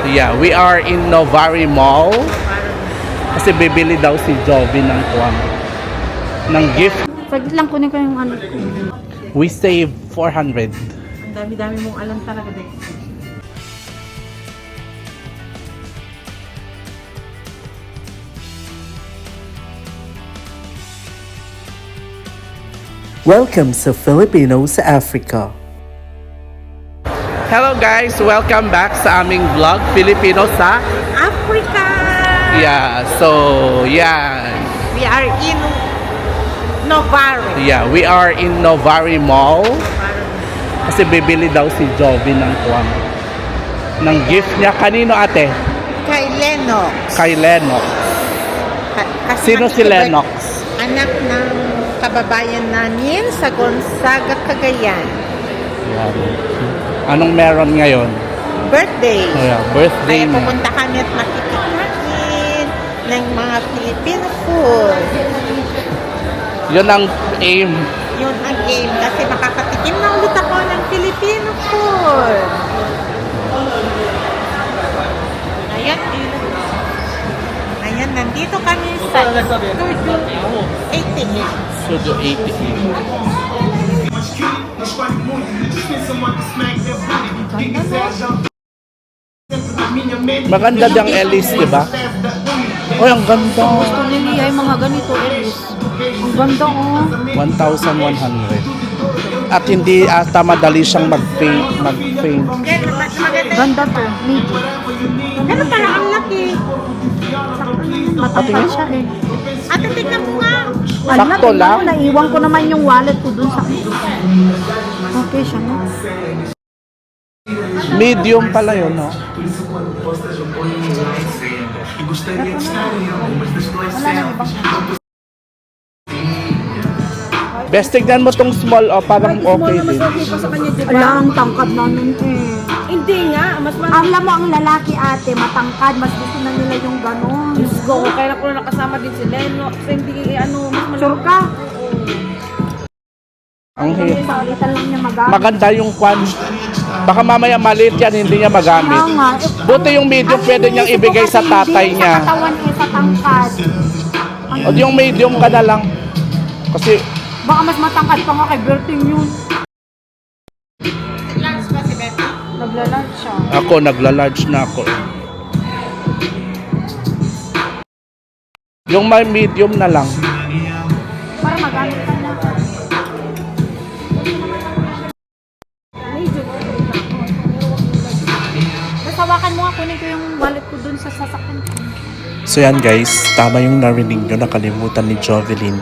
Yeah, we are in Novari Mall. Kasi bibili daw si Jovi ng gift. Saglit lang kunin ko yung ano. We save 400. Ang dami-dami mong alam talaga din. Welcome sa Filipino sa Africa. Hello guys! Welcome back sa aming vlog, Filipino sa Africa! Yeah, so yeah. We are in Novari. Yeah, we are in Novari Mall. Kasi bibili daw si Jovi ng gift niya. Kanino ate? Kay Lennox. Kay Lennox. Kasi Sino si Lennox? Anak ng kababayan namin sa Gonzaga, Cagayan. Yan. Anong meron ngayon? Birthday. Yeah, birthday Kaya niya. pupunta kami at makikikain ng mga Filipino food. Yun ang aim. Yun ang game kasi makakatikim na ulit ako ng Filipino food. Ayan, nandito kami sa Studio 88. Studio 88. Maganda diyang Ellis, di ba? Oh, ang ganda. Gusto nila yung mga ganito, Elvis. Ang ganda, oh. 1,100. At hindi ata madali siyang mag-paint. Ganda to, medium. Ganun pala ang laki. Matangkad siya eh. Ate, tignan mo nga. Sakto lang. Naiwan ko naman yung wallet ko dun sa... Okay siya, no? Medium pala yun, no? Best, tignan mo tong small, oh, parang okay din. Ala, ang tangkad namin eh. Hindi nga, mas Alam mo, ang lalaki ate, matangkad, mas gusto na nila yung gano'n. Diyos ko, kaya ko na nakasama din si Leno. Kasi hindi, mas Sure ka? Ang Sakitan lang niya magamit. maganda yung kwan. Baka mamaya maliit yan, hindi niya magamit. Kaya nga, Buti yung medium, pwede niyang ibigay sa tatay Hindi niya. sa katawan eh, sa tangkad. O yung medium ka na lang. Kasi, Baka mas matangkad pa nga kay Berting yun. Lunch ba si Berting? Nagla-lunch siya. ako, nagla-large na ako. Yung may medium na lang. Para magamit ka na. Basta hawakan mo nga, kunin ko yung wallet ko dun sa sasakyan ko. So yan guys, tama yung narinig nyo, nakalimutan ni Jovelyn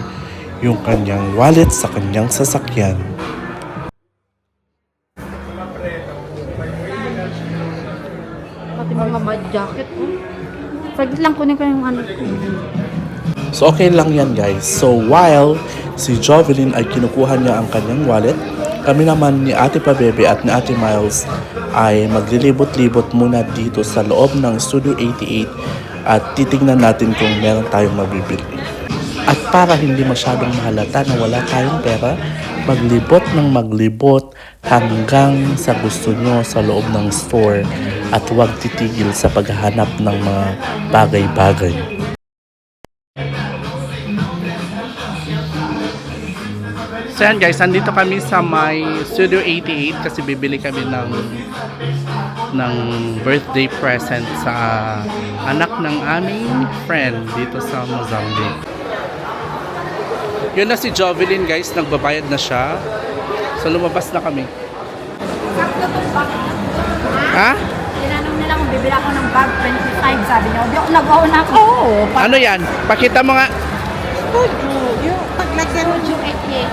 yung kanyang wallet sa kanyang sasakyan. Pati mga mud jacket, oh. Saglit lang kunin ko yung ano ko. So okay lang yan guys. So while si Jovelyn ay kinukuha niya ang kanyang wallet, kami naman ni Ate Pabebe at ni Ate Miles ay maglilibot-libot muna dito sa loob ng Studio 88 at titignan natin kung meron tayong mabibili. At para hindi masyadong mahalata na wala tayong pera, maglibot ng maglibot hanggang sa gusto nyo sa loob ng store at huwag titigil sa paghahanap ng mga bagay-bagay. So yan guys, andito kami sa my Studio 88 kasi bibili kami ng birthday present sa anak ng aming friend dito sa Mozambique. Yun na si Jovelyn guys, nagbabayad na siya. So lumabas na kami. Ha? Tinanong nila kung bibili ako ng bag 25, sabi niya. Di ako nag-own ako. Oo. Ano yan? Pakita mo nga. Yung paglagyan mo yung 88.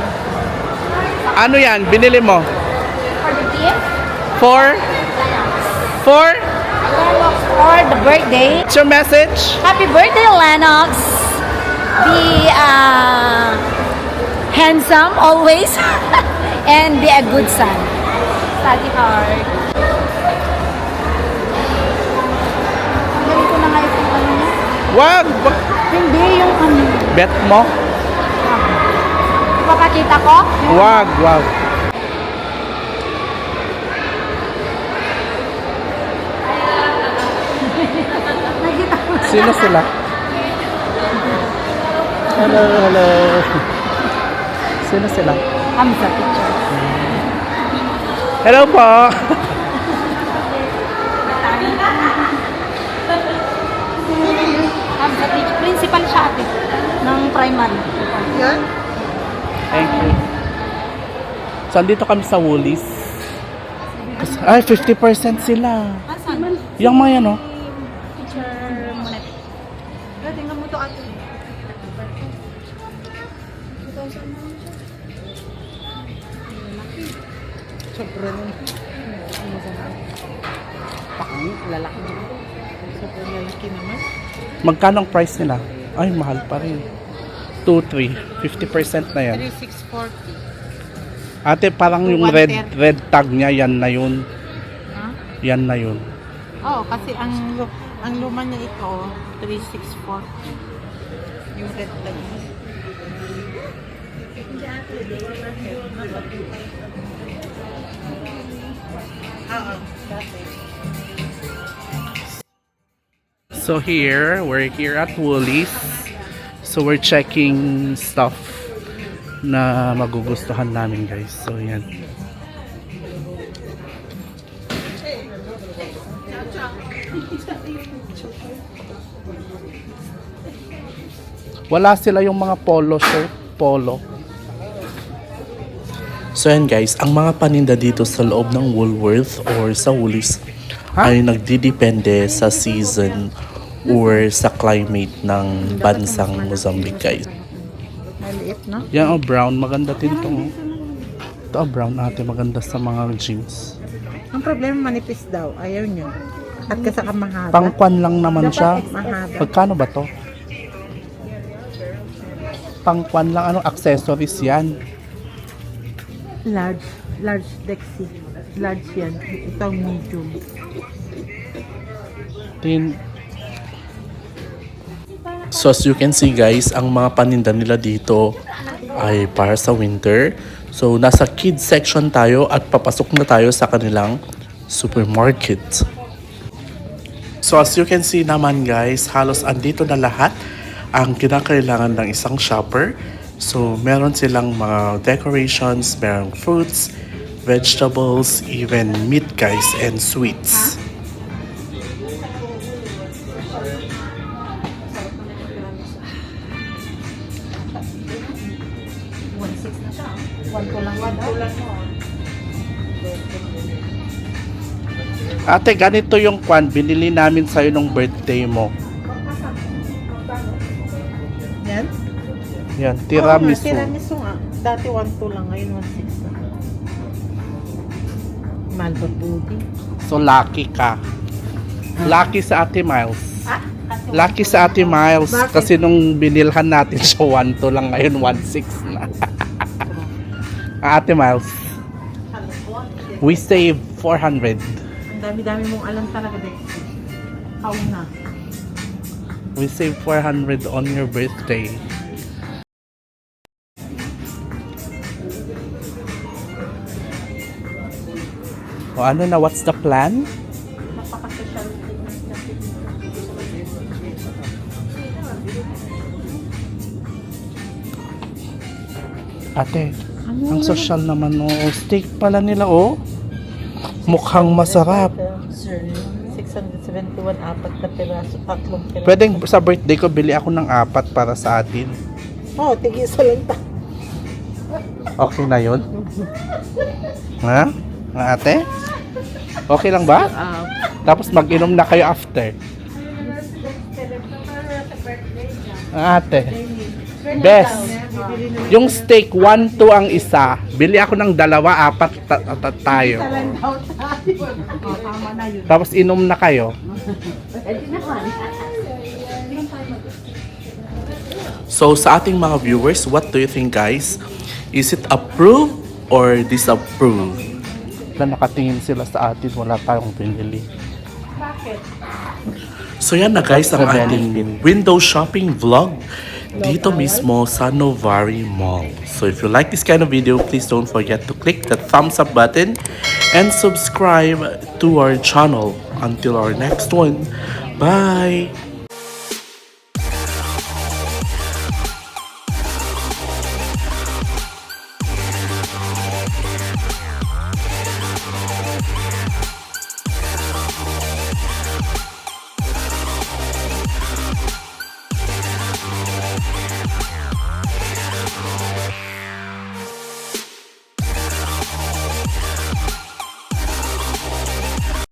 Ano yan? Binili mo? For the gift? For For the birthday. what's your message? Happy birthday, Lennox. Be handsome always. And be a good son. Study hard. Galing ko na nga itong ano niya. Wag! Hindi yung ano. Bet mo? Ipapakita ko? Wag, wag. Sino sila? Hello, hello. Sino sila? Kami sa picture. Hello po. Kami sa picture. Principal siya ate. Ng primary. Thank you. So, andito kami sa Woolies. Ay, 50% sila. Asan? Yung mga yan, oh. Picture mo na. Tingnan mo to ate. Sobrang lalaki naman. Sobrang lalaki naman. Magkano ang price nila? Ay, mahal pa rin. 2-3. 50% na yan. 3,640. Ate, parang yung red tag niya, yan na yun. Ha? Yan na yun. Oo, kasi ang luma niya ito, 3,640. Yung red tag niya. So we're here at Woolies. So we're checking stuff na magugustuhan namin, guys. So yan. Wala sila yung mga polo shirt, polo. So yan guys, ang mga paninda dito sa loob ng Woolworth or sa Woolies ay nagdidepende sa season or sa climate ng bansang Mozambique, guys. Maliit, no? Yan, oh, brown. Maganda din to. Oh. Ito, oh, brown ate. Maganda sa mga jeans. Ang problema, manipis daw. Ayaw niyo. At kasaka mahaba. Pangkwan lang naman siya. Mahaba. Pagkano ba to? Pangkwan lang. Anong accessories yan? Large. Large Dexy. Large yan. Ito medium. So as you can see guys, ang mga paninda nila dito ay para sa winter. So nasa kids section tayo at papasok na tayo sa kanilang supermarket. So as you can see naman guys, halos andito na lahat ang kinakailangan ng isang shopper. So meron silang mga decorations, merong fruits, vegetables, even meat guys and sweets. Ate, ganito yung kwan, binili namin sa'yo nung birthday mo. Yan? Yan, tiramisu. Tiramisu nga. Dati 1,2 lang. Ngayon 1,600 na. Mahal ba budi? So lucky ka. Lucky sa Ate Miles. Lucky sa Ate Miles. Bakit? Kasi nung binilhan natin siya 1,2 lang, ngayon 1,600 na. Ate Miles, we save 400. Ang dami-dami mong alam talaga, Dexy. Kauna. We save 400 on your birthday. O ano na, what's the plan? Ate, ang social naman, oh. Steak pala nila, oh. Mukhang masarap. Sir, 671, apat na piraso, tatlong piraso. Pwedeng sa birthday ko, bili ako ng 4 para sa atin. Oo, tig-isa lang ta. Okay na yun? Ha? Nga ate? Okay lang ba? Tapos mag-inom na kayo after. Ate. Best. Yung steak, 1-2 ang isa. Bili ako ng 2, 4 tayo. Tapos inom na kayo. So sa ating mga viewers, what do you think guys? Is it approve or disapprove? Na nakatingin sila sa atin, wala tayong pinili. So yan na guys ang ating window shopping vlog dito mismo sa Novari Mall. So if you like this kind of video, please don't forget to click the thumbs up button and subscribe to our channel. Until our next one, bye!